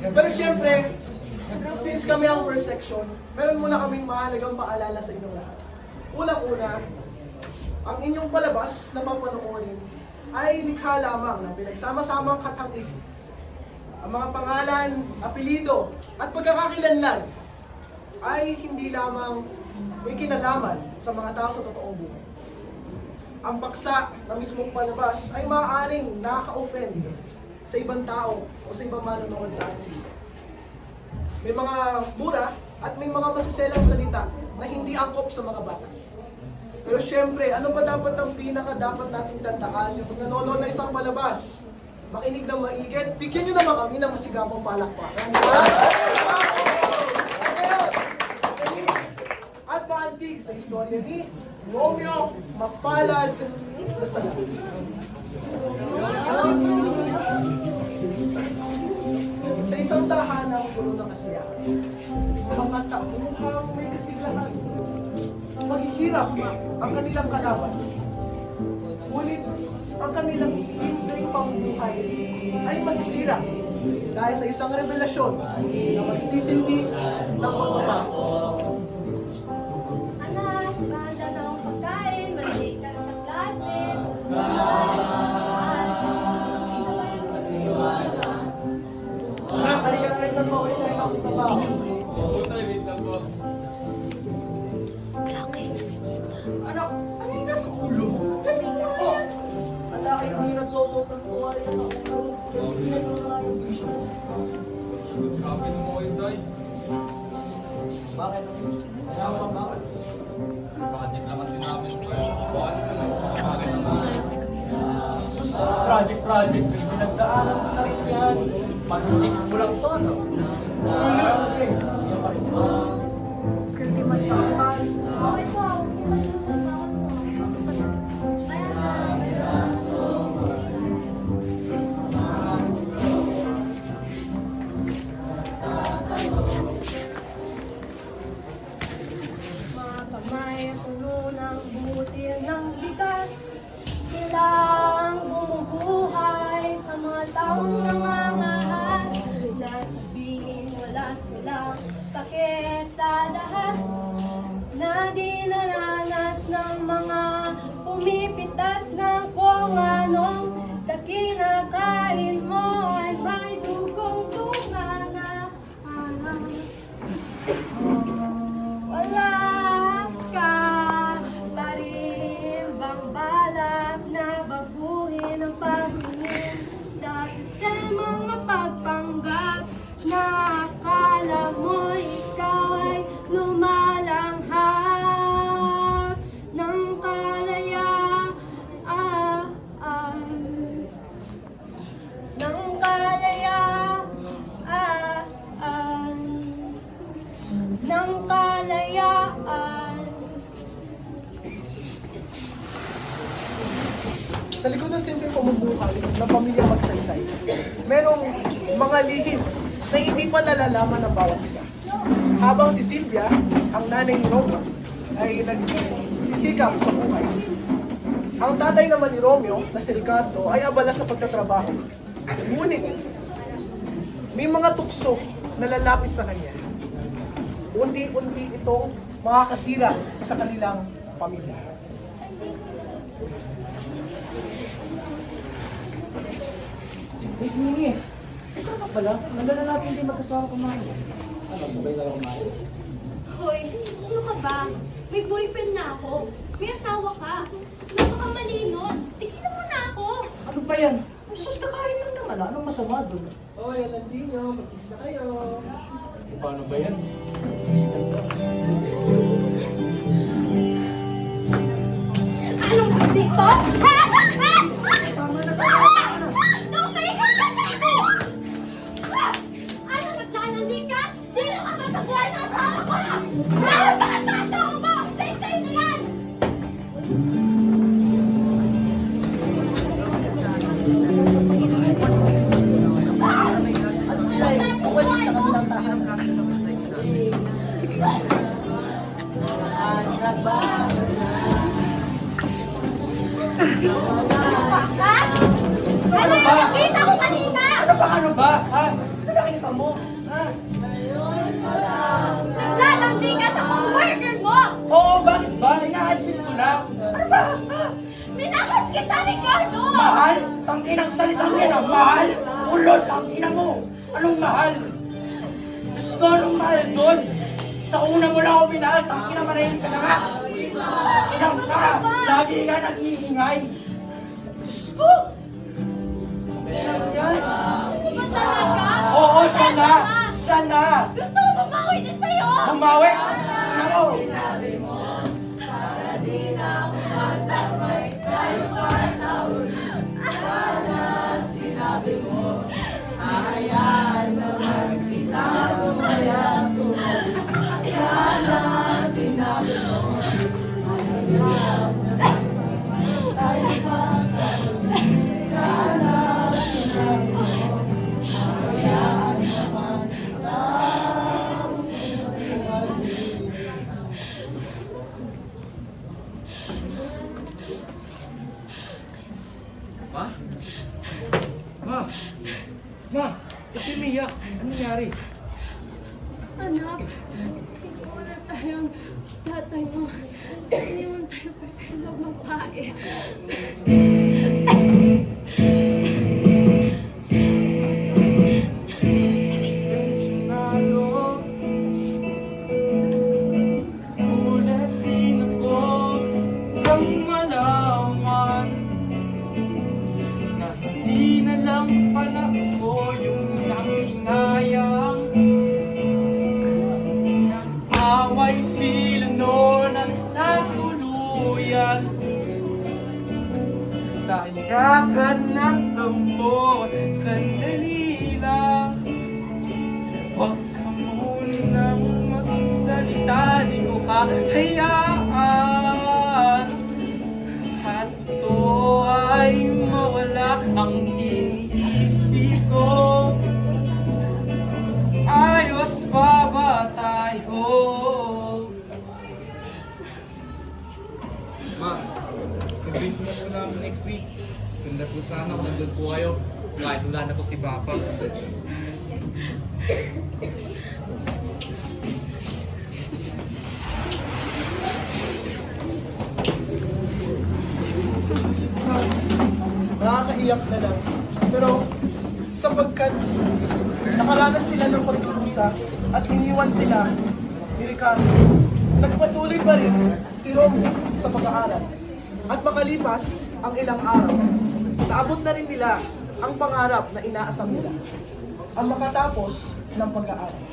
Pero syempre, since kami ang first section, meron muna kaming mahalagang paalala sa inyong lahat. Unang-una, ang inyong palabas na papanoorin ay likha lamang ng pinagsama-samang katang-isip. Ang mga pangalan, apelido, at pagkakakilanlan ay hindi lamang may kinalaman sa mga tao sa totoong buhay. Ang paksa ng mismong palabas ay maaaring nakaka-offend sa ibang tao o sa ibang manonood sa atin dito. May mga mura at may mga masiselang salita na hindi angkop sa mga bata. Pero syempre, ano ba dapat ang pinaka-dapat nating tandaan yung nanonood ng isang palabas? Makinig ng maigit, bigyan nyo naman kami ng masigapang palakpakan. At maantig sa istorya ni Romeo Mapalad na Salapi. Sa isang tahanang puno ng kasiyahan, mga tauhang may kasiglahan, maghihirap ang kanilang kalaban. Ngunit ang kanilang simpleng pamumuhay ay masisira dahil sa isang revelasyon na magsisindi ng pagbabago. Anak, ganda ng pagkain, maliit ka sa klase. Anak, halika na rin ng mga ulit na rin ako sa trabaho. Anak, ano yung nasa ulo mo? Oh! Ang laki hindi nagsusot ng tuwalya sa ulo. Hindi na yung vision mo. Kapit mo kayo, Tay. Bakit? Kaya mo bakit? Project lang kasi namin ito eh. Bakit ka lang sa bakit naman? Sus, project, pinagdaanan mo na rin yan. Pag-chicks mo lang to, no? Okay po, mga kamay puno ng butil ng bigas, silang bumubuhay sa mga taong nangangahas, na sabihin wala silang pake sa dahas, na dinaranas ng mga pumipitas ng kung anong sa kinakain mo ay may dugong tunga na wala ka pa rin bang balak na baguhin ang pagtingin sa sistemang mapagpanggap na akala mo ikaw ay lumalanghap ng kalayaan, ng kalayaan, ng kalayaan. Sa likod ng simpleng pamumuhay ng pamilyang magsaysay, merong mga lihim na hindi pa nalalaman ng bawat isa. Habang si Sylvia, ang nanay ni Romeo, ay nagsisikap sa buhay. Ang tatay naman ni Romeo, na si Ricardo, ay abala sa pagtatrabaho. Ngunit, may mga tukso na lalapit sa kanya. Unti-unti itong makakasira sa kanilang pamilya. Nini, ito ka pala. Nandala natin hindi magkasama kumain. Ano, sabay na kumain? Hoy, ano ka ba? May boyfriend na ako. May asawa ka. Napakamali nun. Tigilan mo na ako. Ano ba yan? Ay, sus, kakain lang naman. Anong masama doon? Hoy, Alandino, mag-kiss na kayo. Paano ba yan? Anong dito? Ha? Tama na kayo. Tumigil ka sa akin! Ano, naglalandi ka? Sino ka ba sa buhay ng asawa ko? Bakit ba ang asawa mo? Say-say na yan! At sila ay bumalik sa kanilang tahanan. Hanggang ba? Ha? Ano ba? Nakita ko kanina! Ano ba? Ha? Nakita mo? mo? Ha? Naglalandi ka sa co-worker mo! Oo, bakit ba? Ina-admit ko lang. Ano ba? Ha? Minahal kita, Ricardo! Mahal? Tangkinang salitang yan ah. Mahal? Ulol, tangina mo. Anong mahal? Diyos ko, anong mahal doon? Sa una mo lang ako minahal, tangina marahin ka na nga. Inang ka, lagi ka nag-iingay. Diyos ko. Inang yan. Ano ba talaga? Oo, siya na. Siya na. Gusto ko bumawi din sa'yo! Bumawi. Ako. Ma? Ma? Ma? Ba't umiyak? Ano nangyari? Anak, wala tayong tatay mo. Iniwan tayo para sa ibang babae. Nado, ulat din ako nang malaman na hindi na lang pala ako yung nanghinayang. Nag-away sila noon at natuluyan. Sayakan at tampo, sandali lang. Huwag ka munang magsalita, di ko hahayaan. At ito ay mawala ang iniisip ko. Ayos pa ba tayo? Ma, mag-base mo po namin next week. Ganda po sana kung nandun po kayo. Kahit wala na po si Papa. Nakakaiyak na lang. Pero sapagkat nakaranas sila ng pagdurusa at iniwan sila ni Ricardo, nagpatuloy pa rin si Romy sa pag-aaral. At makalipas ang ilang araw, naabot na rin nila ang pangarap na inaasam nila, ang makatapos ng pag-aaral.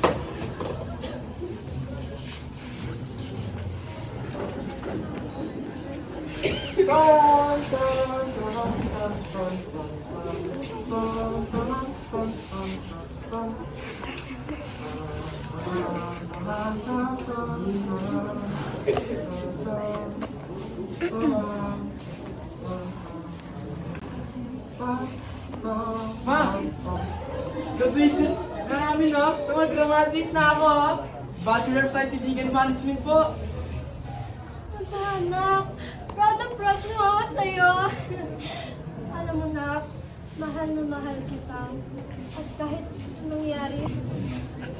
Ma! Graduation na namin, no? Mag-graduate na ako, ha? Bachelor of Science in Legal Management po. Anak, proud na proud na ako sa'yo. Alam mo na, mahal na mahal kita. At kahit nangyari,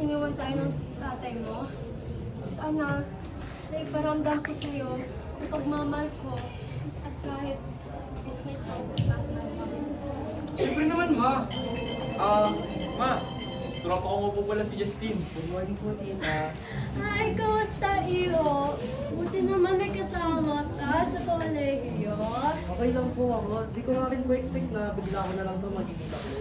iniwan tayo ng tatay mo. Sana, naiparamdam ko sa'yo ang pagmamahal ko. At kahit business ako sa tatay mo. Siyempre naman, ma. Ma, tropa ko nga po pala si Justin. Good morning po, tita. Hi, kamusta iyo? Buti naman may kasama ka sa kolehiyo. Okay lang po ako. Di ko nga rin po expect na bigla ko na lang ito magkikita ko.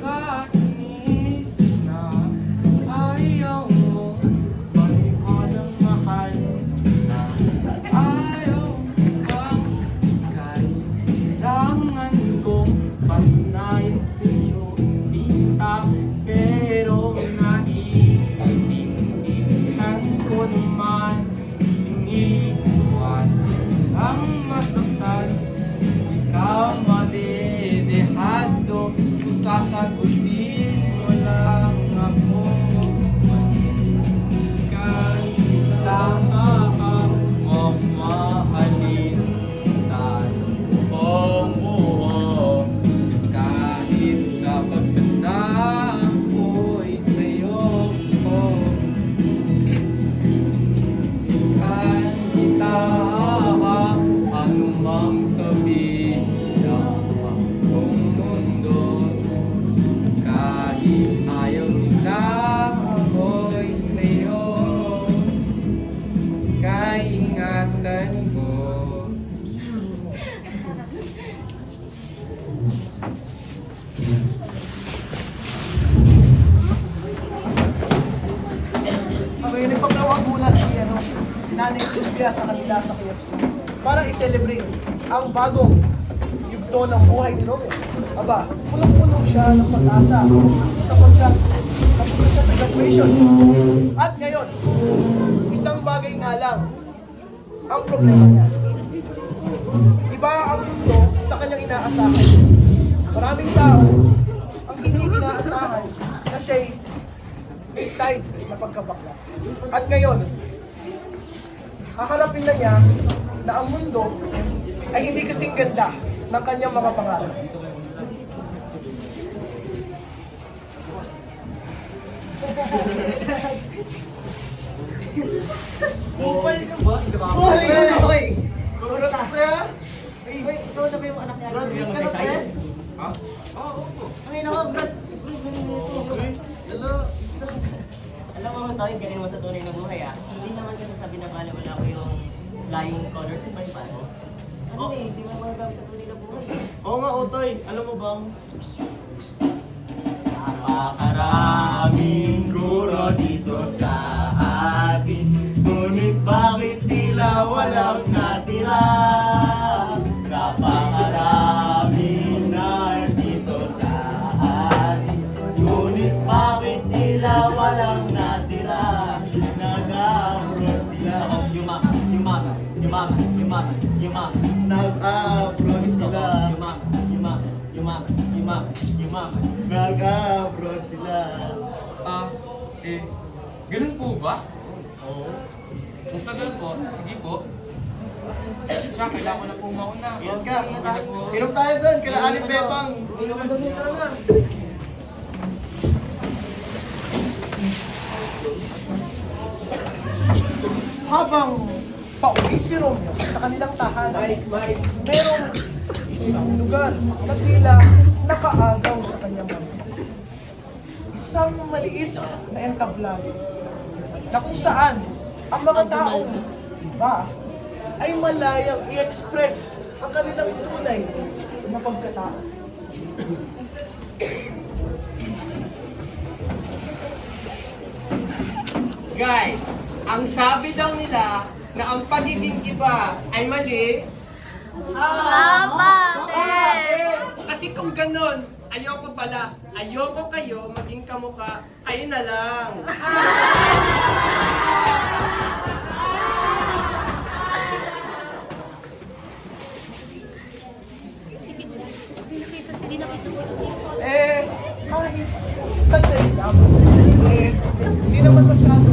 Kakainis na ayaw mo maniwalang mahal na ayaw bang kailangan kong patunayan sa'yo sinta, pero naiintindihan ko naman iniiwasin ang masaktan. Ikaw madedehado, sasagutin mo lang Nanay Sylvia sa kanila sa KFC para i-celebrate ang bagong yugto ng buhay ni Romeo. Aba, punong-puno siya ng pag-asa sapagkat tapos siya sa graduation. At ngayon, isang bagay nga lang ang problema niya. Iba ang mundo sa kanyang inaasahan. Maraming tao ang hindi inaasahan na siya'y decide na pagkabakla. At ngayon, haharapin na niya na ang mundo ay hindi kasing ganda ng kanyang mga pangarap. Kupal ka ba? Hoy! Hoy! Kumusta? Kaya? Hoy, ikaw na ba yung anak niya? Brad, ka na ba yan? Ha? Oo, opo. Ang ina ko, Brad. Hello. Alam mo tayo, galing mo sa tunay na buhay ah. Hindi naman kasi sabi na wala ko yung flying colors sa paano. Ano eh, hindi mo magagamit sa tunay na buhay. Oo nga, Otoy. Alam mo bang? Napakaraming guro dito sa atin. Ngunit bakit tila walang natira? Napakaraming nurse dito sa atin. Ngunit bakit tila walang natira? Nag-abroad sila. Yumaman. Nag-abroad sila. Yumaman. Nag-abroad sila. Ganun po ba? Oo. Kung sa ganun po, sige po. Siya, kailangan ko na po mauna. Yan ka. Sige na po. Inom tayo doon, kila Aling Bepang. Habang pauwi si Romeo sa kanilang tahanan, merong isang lugar na tila nakaagaw sa kanyang bansa. Isang maliit na entablado na kung saan ang mga taong iba ay malayang i-express ang kanilang tunay na pagkatao. Guys, ang sabi daw nila na ang pagiging iba ay mali. Bakit? Kasi kung ganon, ayoko pala. Ayoko kayo maging kamukha. Kayo na lang. Hindi nakita si Kahit sandali lang, hindi naman masyado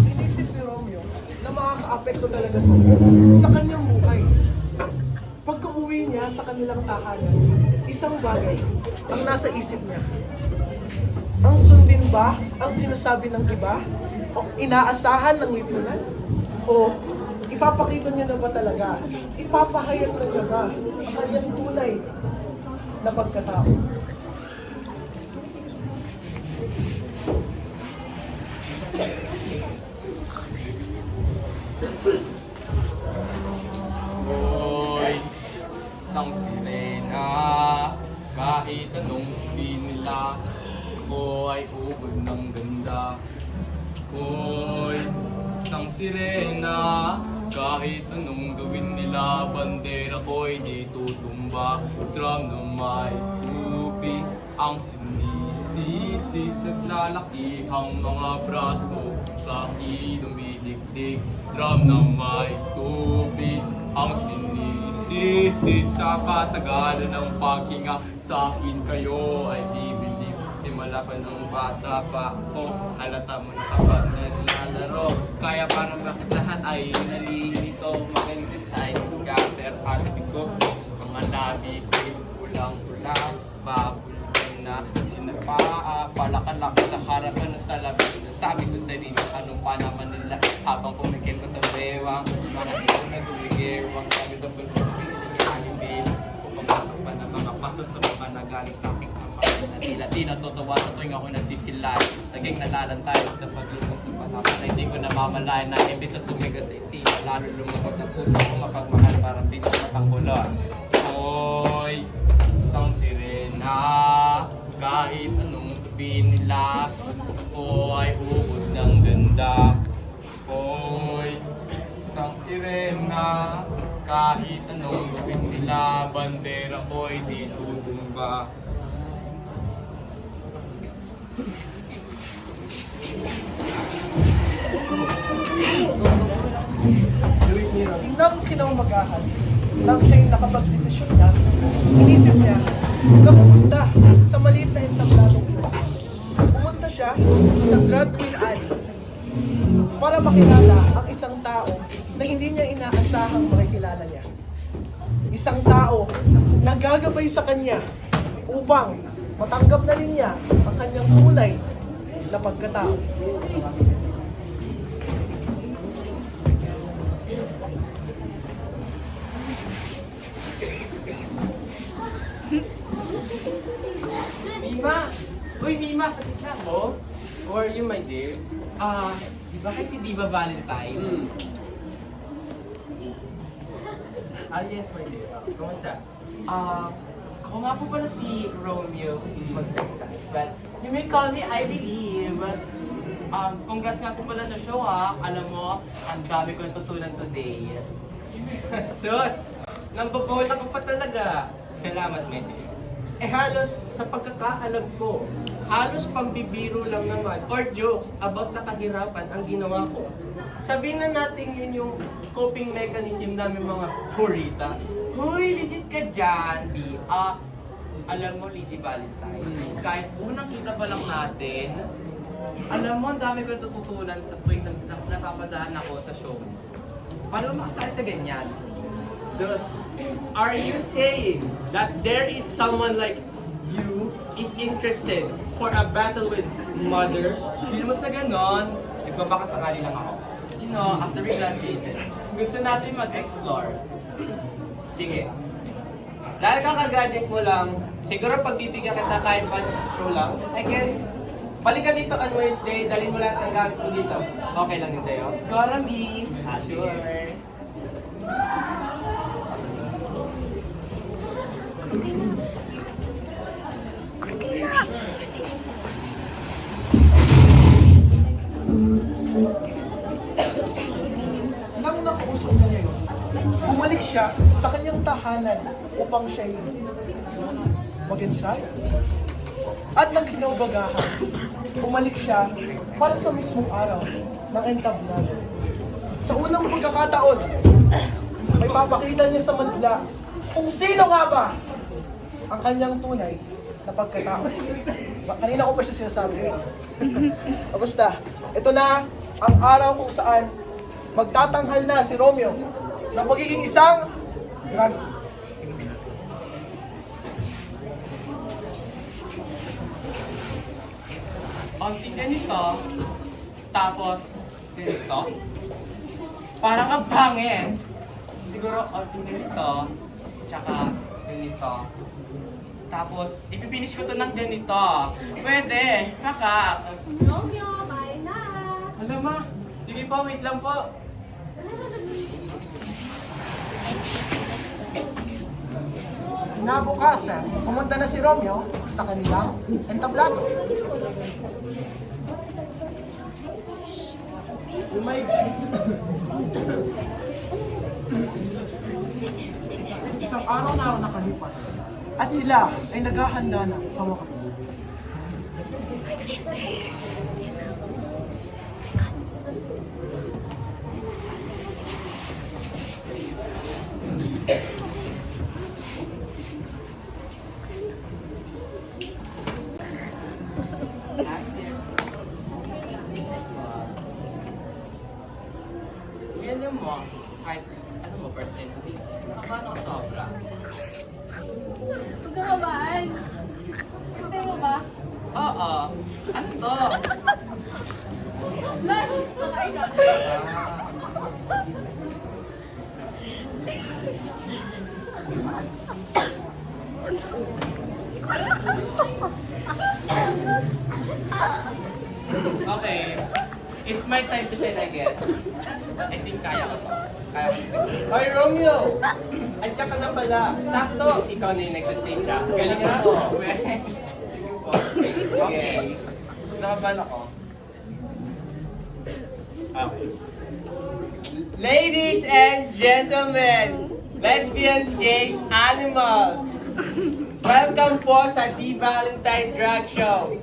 inisip ni Romeo na makaka-apekto talaga ito sa kanyang buhay. Pagka-uwi niya sa kanilang tahanan, isang bagay ang nasa isip niya. Ang sundin ba ang sinasabi ng iba? O inaasahan ng lipunan? O ipapakita niya na ba talaga? Ipapahayag na niya ba ang kanyang tunay na pagkatao? Hoy, isang sirena, kahit anong sabihin nila, ako ay ugod ng ganda. Hoy, isang sirena, kahit anong gawin nila, bandera ko'y di tutumba. Drum na may tubig, ang sinisisi, naglalaki ang mga braso, sa akin dumidikdik. Drum na may tubig, ang sinisisid sa katagalan ng paghinga. Sa akin kayo ay bibilib, simula pa ng bata pa ako, halata mo na kapag naglalaro. Kaya parang bakit lahat ay nalilito, magaling sa Chinese scatter, astig ko, mga labi ko'y kulang-kulang, babulong na sinapaa, palakalak sa harapan ng salamin. Sabi sa sarili, anong pa naman nila, habang kumikip at ang bewang, mga ito na dumigewang, kami daw ba pinag-alibin, upang matakpan ng mga paso sa mga nagaling sa aking ama, na tila di natutuwa sa tuwing ako nasisilay, naging nalalantay sa paglubog sa panahon, na hindi ko namamalayan na imbis sa tumigas sa itina, lalo lumabag na puso ko mapagmahal, parang di ko matanggulan. Hoy, isang sirena, kahit anong sabihin nila, ako ay ugod ng ganda. Hoy, Kahit anong gawin nila, bandera ko'y di tutumba. Nang kinaumagahan, nang siya'y nakapag-desisyon niya, inisip niya na pumunta sa maliit na entabladong ito. Pumunta siya sa drag queen alley para makilala ang isang tao na hindi niya inaasahang makikilala niya. Isang tao na gagabay sa kanya upang matanggap na rin niya ang kanyang tunay na pagkatao. Mima! Uy, Mima! Sakit lang mo? How are you, my dear? Di ba kasi di ba Valentine? Yes, my dear. Kamusta? Ako nga po pala si Romeo Magsaysay. But you may call me I Believe. Congrats nga po pala sa show, ha. Alam mo, ang dami ko natutunan today. Sus! Nambabola ko pa talaga. Salamat, my dear. Halos sa pagkakaalam ko, halos pambibiro lang naman or jokes about sa kahirapan ang ginawa ko. Sabihin na natin yun yung coping mechanism namin mga purita. Hoy, legit ka dyan, B. Alam mo, Lady Valentine, kahit unang kita pa lang natin, alam mo, ang dami ko natututunan sa tuwing napapadaan ako sa show. Paano makasali sa ganyan? Sus, are you saying that there is someone like you is interested for a battle with mother? Hindi naman sa ganon. Nagbabaka sakali lang ako. You know, after we graduated, gusto natin mag-explore. Sige. Dahil kakagraduate mo lang, siguro pagbibigyan kita kahit pa show lang, I guess, balik ka dito on Wednesday, dalhin mo lahat ng gamit mo dito. Okay lang yun sa'yo? Karami! Sure. Nang nakausap na niya yun, bumalik siya sa kanyang tahanan upang siya'y mag-ensayo. At nang kinaubagahan, bumalik siya para sa mismong araw ng entablado. Sa unang pagkakataon, may papakita niya sa madla kung sino nga ba ang kanyang tunay na pagkatao. Kanina ko pa siya sinasabi, guys. Basta, ito na ang araw kung saan magtatanghal na si Romeo na magiging isang drag. Onting ganito, tapos ganito. Parang ang pangin. Siguro onting ganito, tsaka ganito. Tapos, ipipinish ko to ng ganito. Pwede, kaka. Romeo, bye na! Alam ma, sige po, wait lang po. Kinabukasan, pumunta na si Romeo sa kanilang entablado. Isang araw na ang nakalipas at sila ay naghahanda na sa wakas. Alam mo, kahit, ano mo, first time ko dito, nakakano sobra. Huwag ka naman! Hintay mo ba? Oo, ano to? Lalo, makain na. Okay, it's my time to shine, I guess. I think kaya ko to. Kaya ko to. Hoy, Romeo! Andiyan ka na pala. Sakto, ikaw na yung nagsastage, ha? Galing na ako. Okay. Nakaban ako. Okay. Ladies and gentlemen, lesbians, gays, animals. Welcome po sa The Valentine Drag Show.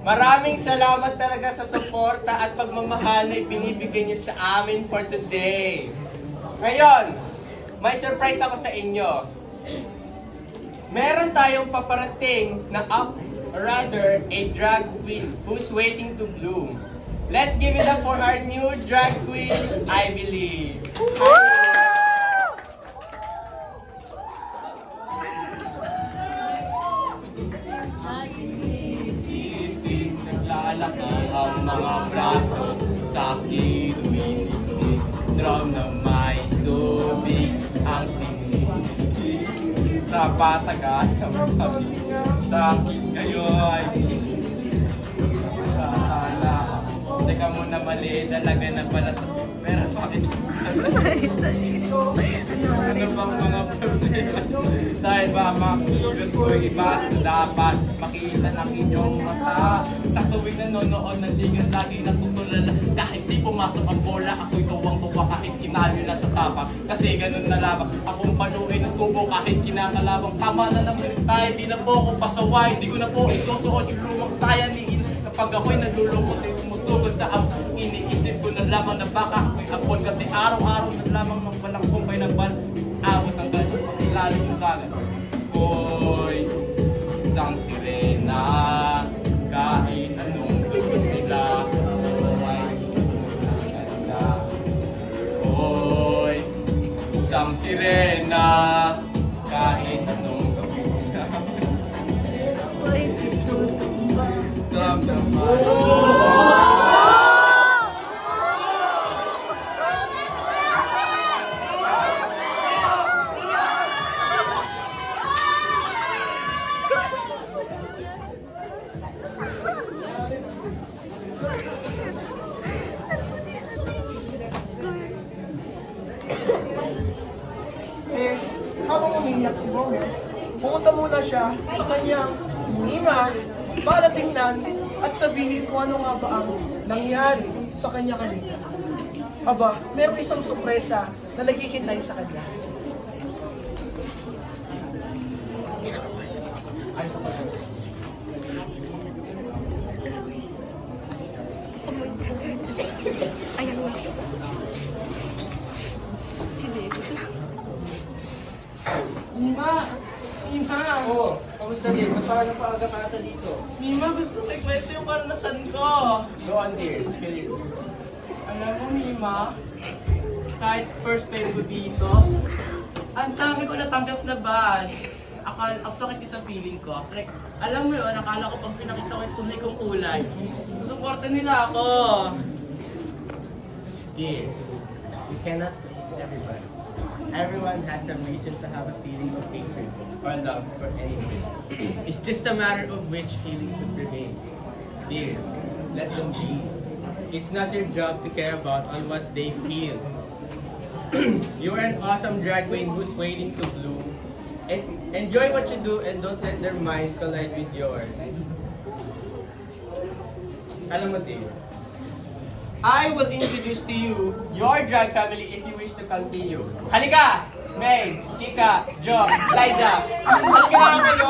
Maraming salamat talaga sa suporta at pagmamahal na ibinibigay niyo sa amin for today. Ngayon, may surprise ako sa inyo. Meron tayong paparating na a drag queen who's waiting to bloom. Let's give it up for our new drag queen, I Believe. Naglalaki ang mga braso sa kiluminig. Drum na may tubig ang sinig. Sa patagat kami sa akin kayo ay sana. Teka muna, mali, dalaga na pala to. Pero bakit? Ano bang mga problema? Dahil ba makulit ko iba, dapat makita ng inyong mata. Sa tuwing nanonood ng ligan, lagi natutulala. Kahit di pumasok ang bola, ako'y tuwang-tuwa kahit kinalo na sa tapak. Kasi ganun na lamang, akong panuin ng tubo kahit kinakalabang. Tama na naman tayo, di na po ako pasaway. Di ko na po isusuot yung lumang saya ni kapag ako'y nalulungkot ay tumusugod sa iniisip ko na lamang na baka ako'y apon. Kasi araw-araw na lamang ng walang kumpay na ban. Awat ang ganyan, lalo yung kagat. Ko'y isang sirena, kahit anong gusto nila, ay ganda. Ko'y isang sirena, kahit anong gawin nila. Habang umiiyak si Romeo, pumunta muna siya sa kanyang iman para tingnan at sabihin kung ano nga ba ang nangyari sa kanya kanina. Aba, merong isang sorpresa na naghihintay sa kanya. Nima! Nima! Oo, kamusta din? Ba't parang napaaga ka ata dito? Nima, gusto ko ikwento yung karanasan ko. Go on, dear. Spill it. Alam mo, Nima, kahit first time ko dito, ang dami ko natanggap na bash. Ang sakit sa feeling ko. Like, alam mo yun, akala ko pag pinakita ko yung tunay kong kulay, susuporta nila ako. Dear, you cannot please everybody. Everyone has a reason to have a feeling of hatred or love for anything. It's just a matter of which feelings would prevail. Dear, let them be. It's not your job to care about on what they feel. You are an awesome drag queen who's waiting to bloom. And enjoy what you do and don't let their mind collide with yours. Alam mo, dear, I will introduce to you your drag family if you wish to continue. Halika! May, Chika, Jo, Liza. Halika na kayo!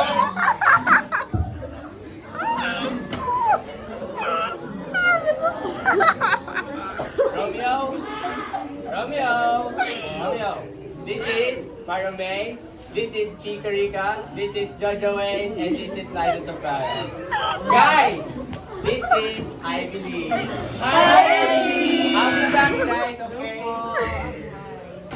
Romeo. This is Parame. This is Chika Rika. This is Jojo Wayne. And this is Liza Sofara. Guys! This is I Believe. I'll be back, guys, okay?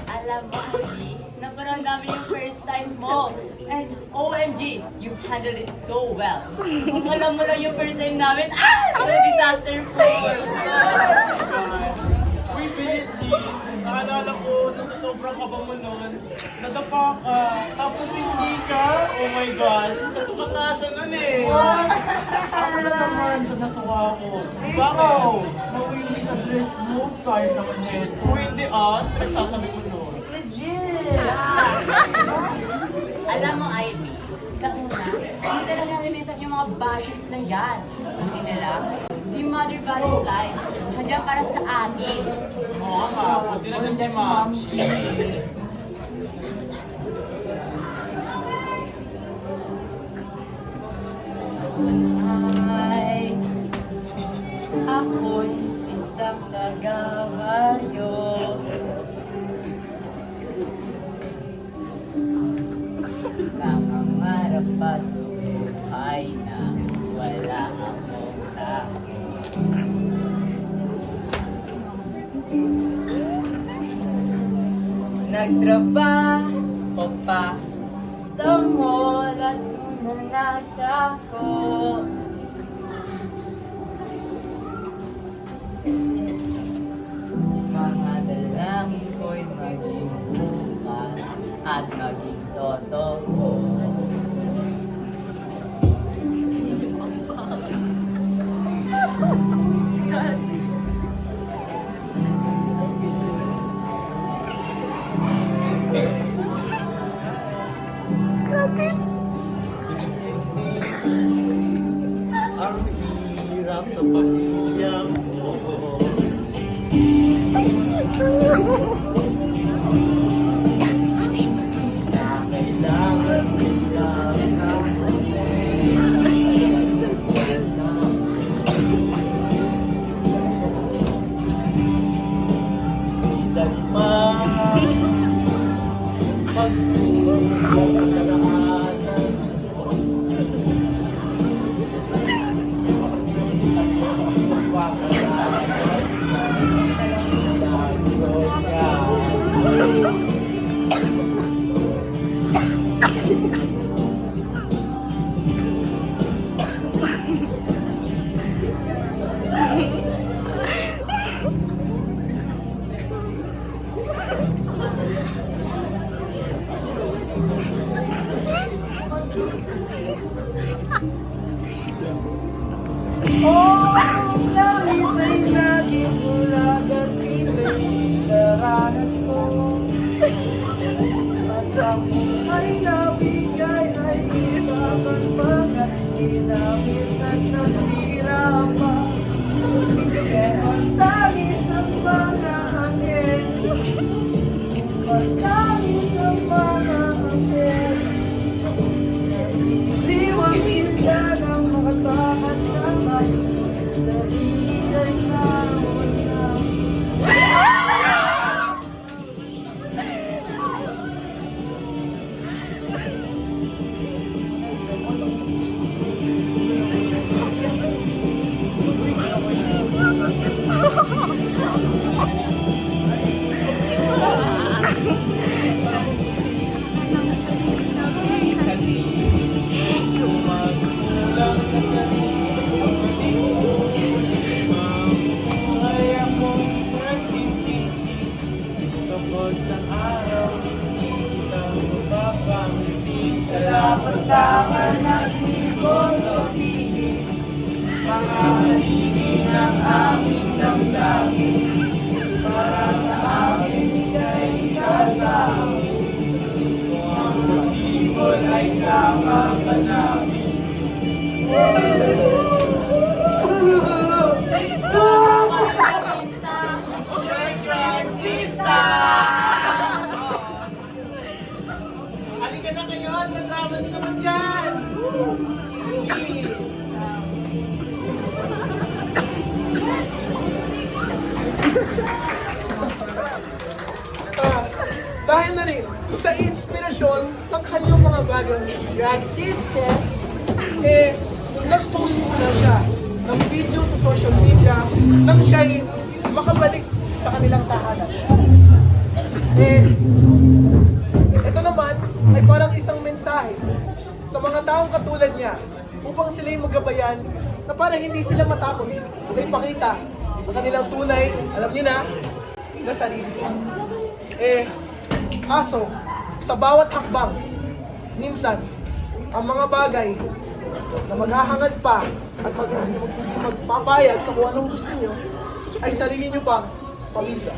Alam mo, Ivy, napanood namin yung first time mo. And OMG, you handled it so well. Kung alam mo lang yung first time namin, so disasterful. Uy, Benji, naalala ko na sa sobrang kaba mo nun, nadapa ka. Tapos si Chika, oh my gosh, kasukat na siya nun eh. Ako na naman sa nasuwa ko. Bakit? Mawili sa dress mo, sayang naman nito. Kung hindi pinagsasabi mo nun. Alam mo, Ivy, sa una, hindi talaga namisak yung mga bashers na yan. Buti na lang, si Mother Valentine, nandiyan para sa atin. Oo nga, buti na din si Ma'am. nagtrabaho pa sa mall at nananag ako. Mga dalangin ko'y maging bukas at maging totoo. Ang hirap sa pamilya mo. Na kailangan mo lang ng ilan pa pagsubok na naman. Ang langit ay naging bulag at ibig sa ranas ko. At ang buhay na bigay ay isapan pagkat ginamit at nasira pa. Pero tangis ang mga angel, pagtangis ang mga angel. Liwang sila ng makatakas naman sa hihigay na wala. Lapastangan ng libo sa pigil, mga haligi ng aming damdamin, para sa amin ika'y isa sa amin, kung ang pagsibol ay sama ka namin. Halika na kayo at nadrama din naman dyan! Dahil na rin sa inspirasyon ng kanyang mga bagong drag sisters, nag-post muna siya ng video sa social media nang siya'y makabalik sa kanilang tahanan. Ito naman ay parang isang mensahe sa mga taong katulad niya upang sila'y magabayan na para hindi sila matakot at ipakita ang kanilang tunay, alam niyo na sarili. Kaso, sa bawat hakbang, minsan, ang mga bagay na maghahangad pa at magpapayag sa kung anong gusto niyo ay sarili niyo pang pamilya.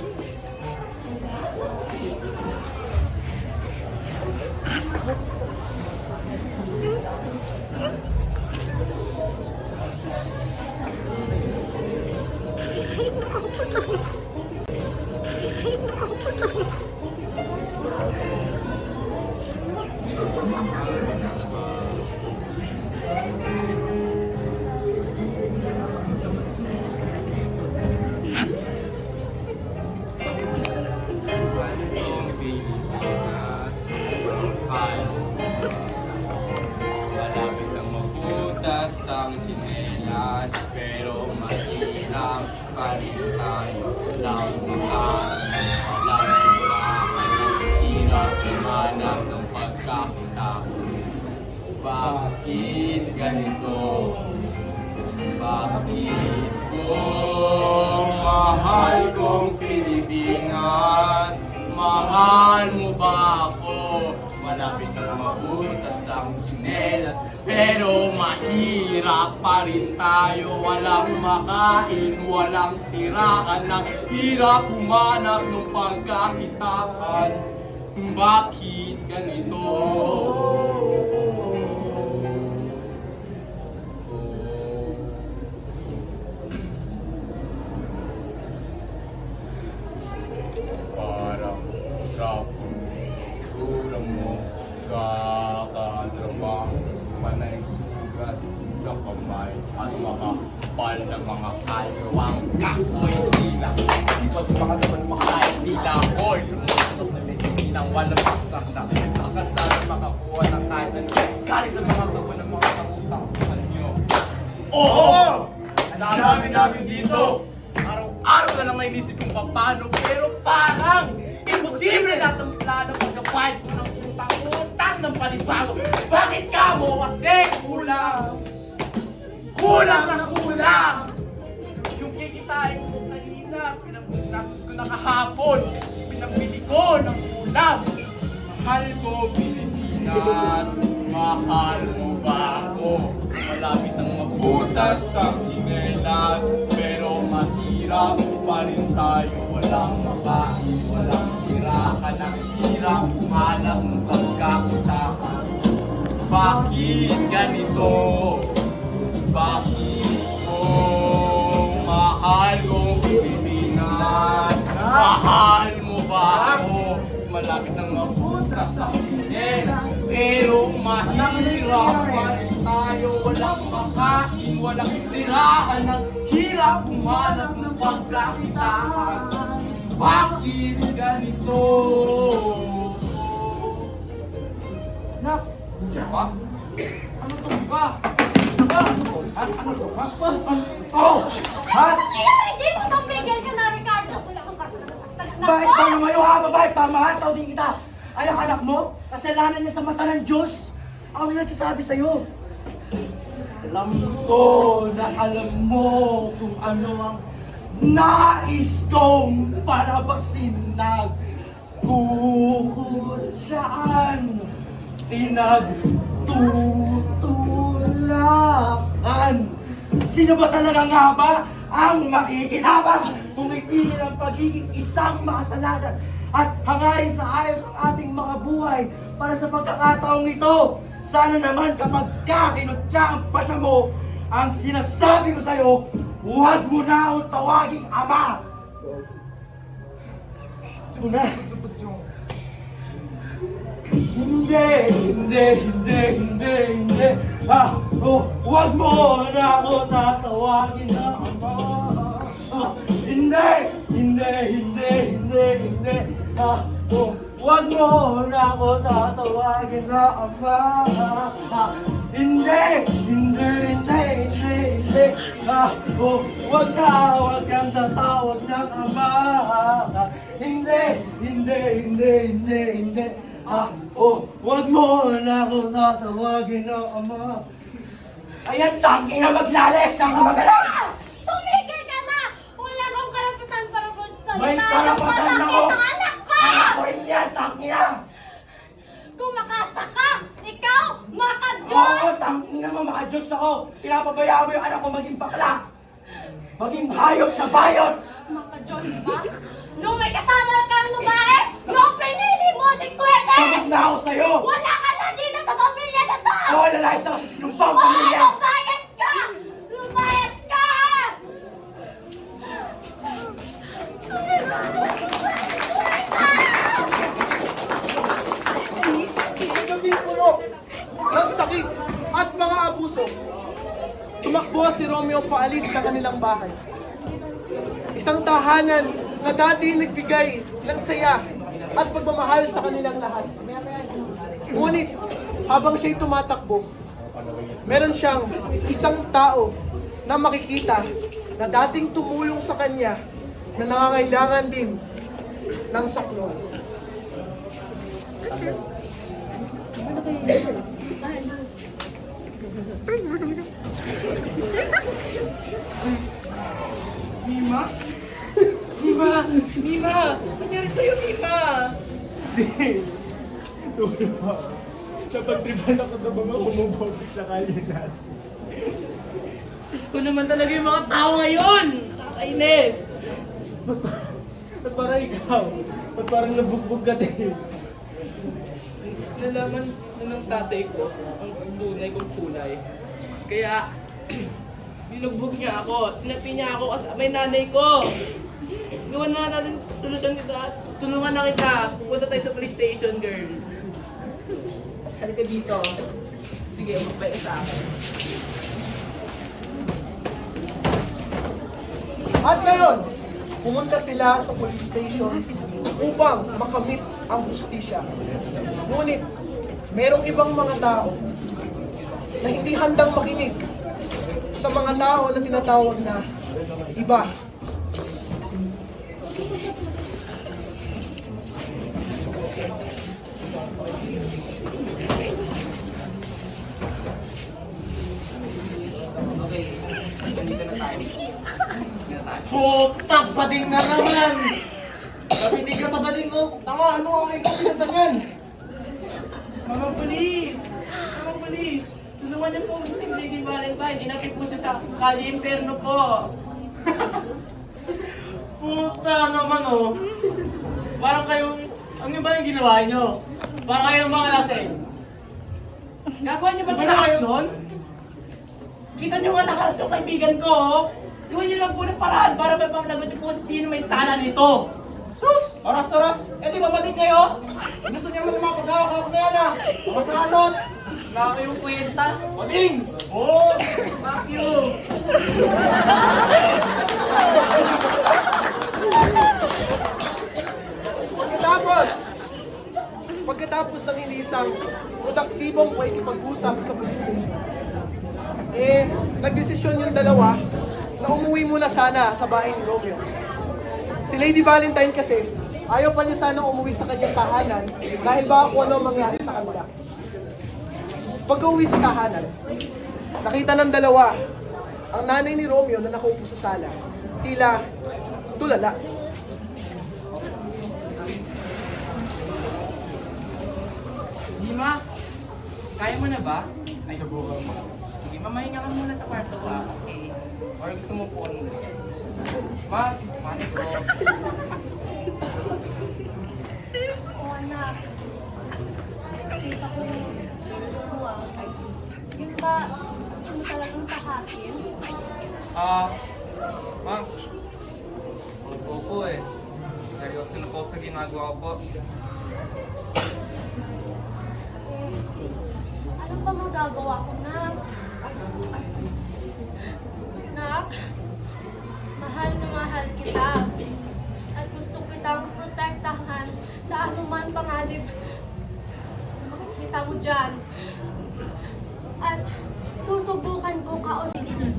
Malapit ang mabutas ang tsinelas, pero mahirap pa rin tayo. Lang ang Bakit ganito? Bakit mahal kong Pilipinas? Mahal mo ba ako? Malapit na mabutas ang sinelas, pero mahirap pa rin tayo. Walang makain, walang tirahan, ng hirap humanap ng pagkakitaan. Bakit ganito? Parang rapong ulam mo, kakadrabang panay sugat sa kamay at makapal na mga kalawang kasoy tila. Ipag baka naman makain tila ko, lumusok na medisinang walang pagsakta. Nakakanta na makakuha ng kahit ano, kali sa mga tabo ng mga pangutang nyo. Oo! Ang dami namin dito! Araw-araw na lang may inisip kung paano, pero parang imposible lahat ng plano pagkapahit mo ng utang-utang ng panibago. Bakit ka mo kasi kulang? Kulang na kulang! Yung kikitain ko kanina, pinagnasos ko na kahapon, pinabili ko ng ulam. Mahal ko Pilipinas, mahal mo ba ako? Malapit ang mabutas ang tsinelas, pero mahirap pa rin tayo. Walang makain, walang tirahan, ang hirap humanap ng pagkakitaan. Bakit ganito? Bakit mahal kong Pilipinas? Mahal mo ba ako? Malapit ang mabutas ang tsinelas, pero mahirap pa rin tayo. Walang makain, walang tirahan, ang hirap humanap ng pagkakitaan. Bakit ganito? Nak, Java? Ano to ba? Ano to ba? Oh! Ha? Kaya hindi mo tumigil ka na, Ricardo. Wala kang karapatan na Bakit pa naman yung babae? Pamahataw din kita. Ay, ang anak mo, kasalanan niya sa mata ng Diyos. Ako na nagsasabi sa'yo. Alam ko na alam mo kung ano ang nais kong palabasin na kukutsaan. Pinagtutulakan. Sino ba talaga nga ba ang makikinabang kung ipili ng pagiging isang makasalanan at hangarin sa ayos ang ating mga buhay para sa pagkakataong ito? Sana naman kapag kinutya ang pasa mo, ang sinasabi ko sa'yo, huwag mo na akong tawaging ama. Una. Hindi. Huwag mo na ako tatawagin na ama. Hindi. Huwag mo na ako tatawagin na ama. Hindi. Huwag kang tatawag ng ama. Hindi. Huwag mo na ako tatawagin ng ama. Ayan, tangking na maglales ang kamagalan! Tumigil ka na! Wala kang karapatan para magsalita. May karapatan ng ako! masakit ang anak ko! Anak ko rin yan, tangking na! Kung makasta ka, ikaw, makadiyos! Oo, tangking na mo, makadiyos ako! Pinapabayaan mo yung anak ko maging bakla! Maging hayop na bayot! Makadiyos ba? Nung may kasama kang babae, nung pinili mo si Kwete! Pagod na ako sa'yo! Wala ka na dito sa pamilya na to! Oo, lalayas na ako sa sinumpang Oo, pamilya! lumayas ka! Lumayas ka! Sa gabing puno ng sakit at mga abuso, tumakbo si Romeo paalis ng kanilang bahay. Isang tahanan na dati nagbigay ng saya at pagmamahal sa kanilang lahat. Ngunit, habang siya'y tumatakbo, meron siyang isang tao na makikita na dating tumulong sa kanya na nangangailangan din ng saklolo. Mima? Mima! Mima! Nangyari sa'yo, Mima? Napagtriban ako ng mga homophobic sa kalye natin. Diyos ko naman talaga yung mga tao ngayon! Nakakainis! Ba't parang ikaw? Ba't parang nabugbog ka din? Nalaman na ng tatay ko ang tunay kong kulay. Kaya, binugbog niya ako. Tinapi niya ako kasama yung nanay ko. Gawan na natin solusyon kita. Tulungan na kita. Punta tayo sa police station, girl. Halika dito. Sige, magpaya sa akin. At ngayon, pumunta sila sa police station upang makamit ang hustisya. Ngunit, merong ibang mga tao na hindi handang makinig sa mga tao na tinatawag na iba. Okay, nandito na tayo. Nandito na tayo. Putang bading na naman! Kapitig ka sa bading ko! Tanga, ano ang ikaw pinagdangan? Mga polis! Mga polis! Tulungan niyo po si Lady Valentine. Inapit po siya sa Kali Imperno po. Puta naman oh! Parang kayong... Ang iba yung ginawa nyo? Para kayong mga laseng. Gagawa niyo ba Sige ito na ng kayo. aksyon? Kita niyo nga nakaras yung kaibigan ko. Oh. Gawin niyo lang po ng paraan para mapapalagot niyo po sino may sala nito. Sus! Oras! Eh di ba bading kayo? Gusto niya naman yung mga pag-hawak na yan ah! Mga salot! Wala kayong kwenta. Bading! Oh! Fuck you! Pagkatapos ng inisang produktibong pakikipag-usap sa police station, nagdesisyon yung dalawa na umuwi muna sana sa bahay ni Romeo. Si Lady Valentine kasi, ayaw pa niya sana umuwi sa kanyang tahanan dahil baka kung ano ang mangyari sa kanila. Pagka-uwi sa tahanan, nakita ng dalawa ang nanay ni Romeo na nakaupo sa sala, tila tulala. Lima, kaya mo na ba? Ay, subukan mo. Sige, mamahinga ka muna sa kwarto ha. Okay. Or gusto mo po ano? Ma, mani ko. Oo, anak. Kita ko yung buwa. Yun ba, ano talagang tahakin? Ma'am. Opo eh. Seryoso na po sa ginagawa ko. Ano ba magagawa ko, Nak? Nak, mahal na mahal kita. At gusto kitang protektahan sa anuman pangalip na makikita mo dyan. At susubukan ko kausapin.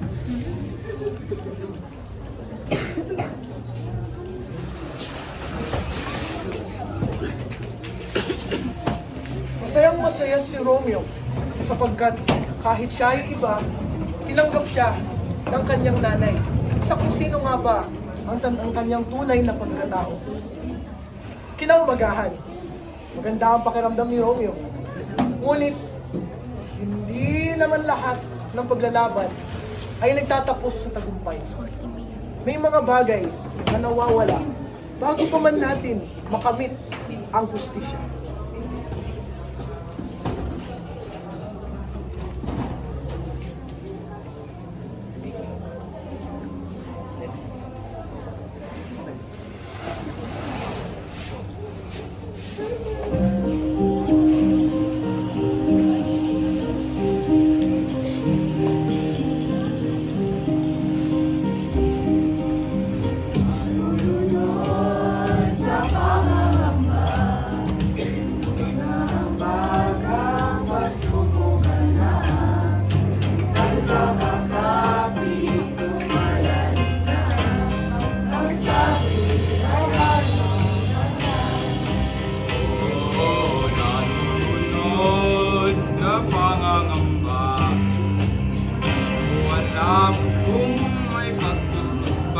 Masayang masaya si Romeo sapagkat kahit siya ay iba, tinanggap siya ng kanyang nanay. Sa kung sino nga ba ang kanyang tunay na pagkatao. Kinaumagahan, maganda ang pakiramdam ni Romeo. Ngunit, hindi naman lahat ng paglalaban ay nagtatapos sa tagumpay. May mga bagay na nawawala bago pa man natin makamit ang hustisya.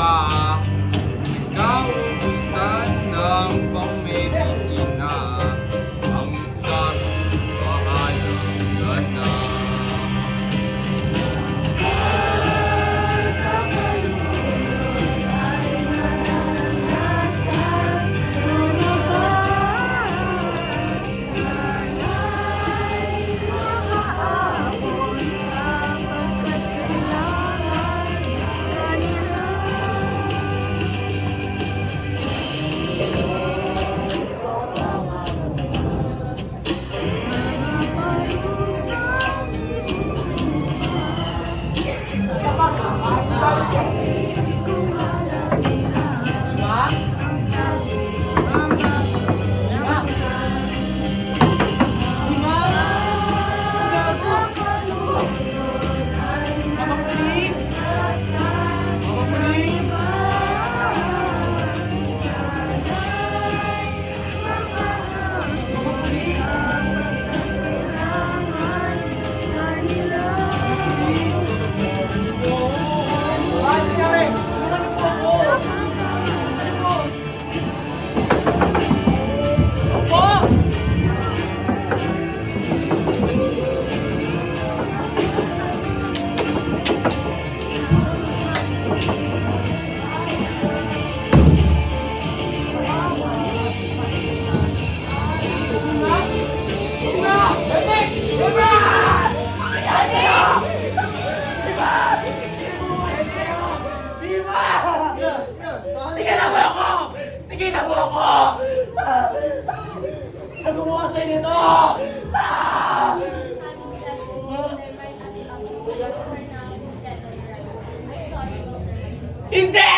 pa naubusan ng pamedisina. Ang sabi, bahala na. Tigilan mo ako! Tigilan mo ako! Sino gumawa sa'yo nito? Hindi!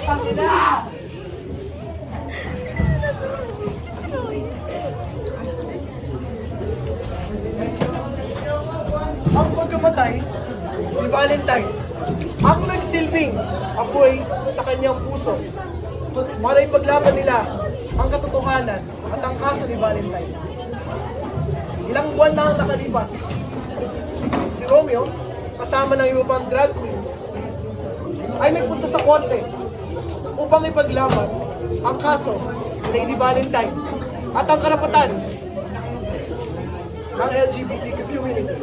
Tangina! Ang pagkamatay ni Valentine ang nagsilbing apoy sa kanyang puso para ipaglaban nila ang katotohanan at ang kaso ni Valentine. Ilang buwan na ang nakalipas, si Romeo, kasama ng iba pang drag queens, ay nagpunta sa korte upang ipaglaban ang kaso ni Lady Valentine at ang karapatan ng LGBTQ community.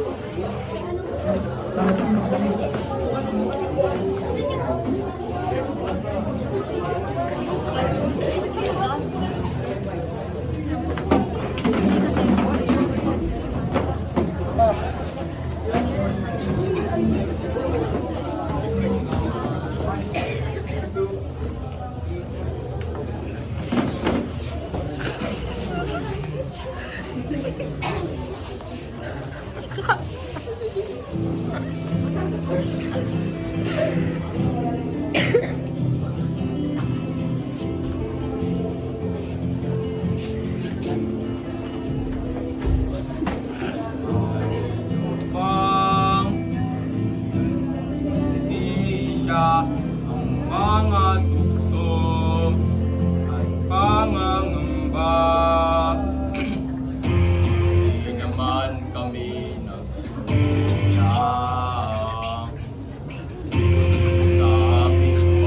Pang sinisya ang mga tukso at pangangamba. Hindi naman kami nagkulang sa aming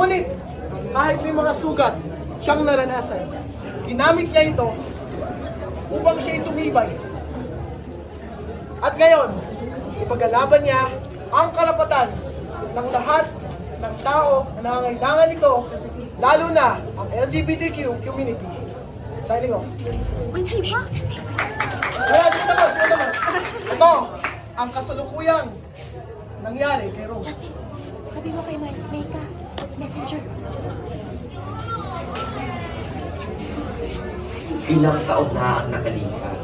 Ngunit, kahit may mga sugat siyang naranasan, ginamit niya ito upang siya tumibay. At ngayon, ipagalaban niya ang karapatan ng lahat ng tao na nangangailangan nito, lalo na ang LGBTQ community. Signing off. Kaya, dito naman. Ito, ang kasalukuyang nangyari kay Rome. Justin, sabi mo kay Maika, messenger. Ilang taon na ang nakalipas.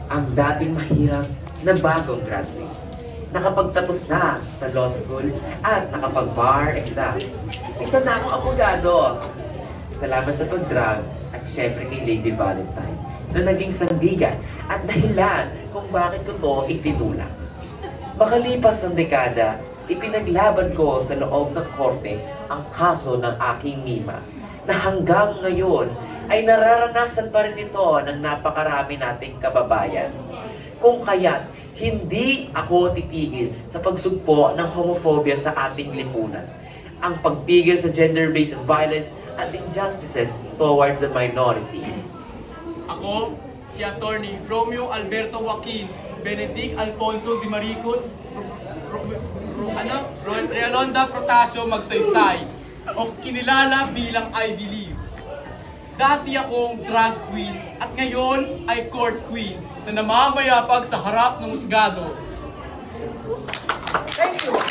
Ang dating mahirap na bagong graduate. Nakapagtapos na sa law school at nakapag-bar exam. Isa na akong abusado. Salamat sa pag-drug at syempre kay Lady Valentine na naging sandigan at dahilan kung bakit ko to itinulak. Makalipas ang dekada, ipinaglaban ko sa loob ng korte ang kaso ng aking Mima na hanggang ngayon ay nararanasan pa rin ito ng napakarami nating kababayan. Kung kaya't hindi ako titigil sa pagsugpo ng homophobia sa ating lipunan. Ang pagpigil sa gender-based violence at injustices towards the minority. Ako, si Attorney Romeo Alberto Joaquin Benedict Alfonso Di Maricot Realonda Protasio Magsaysay o kinilala bilang I Believe. Dati akong drag queen at ngayon ay court queen na namamayapag sa harap ng husgado. Thank you.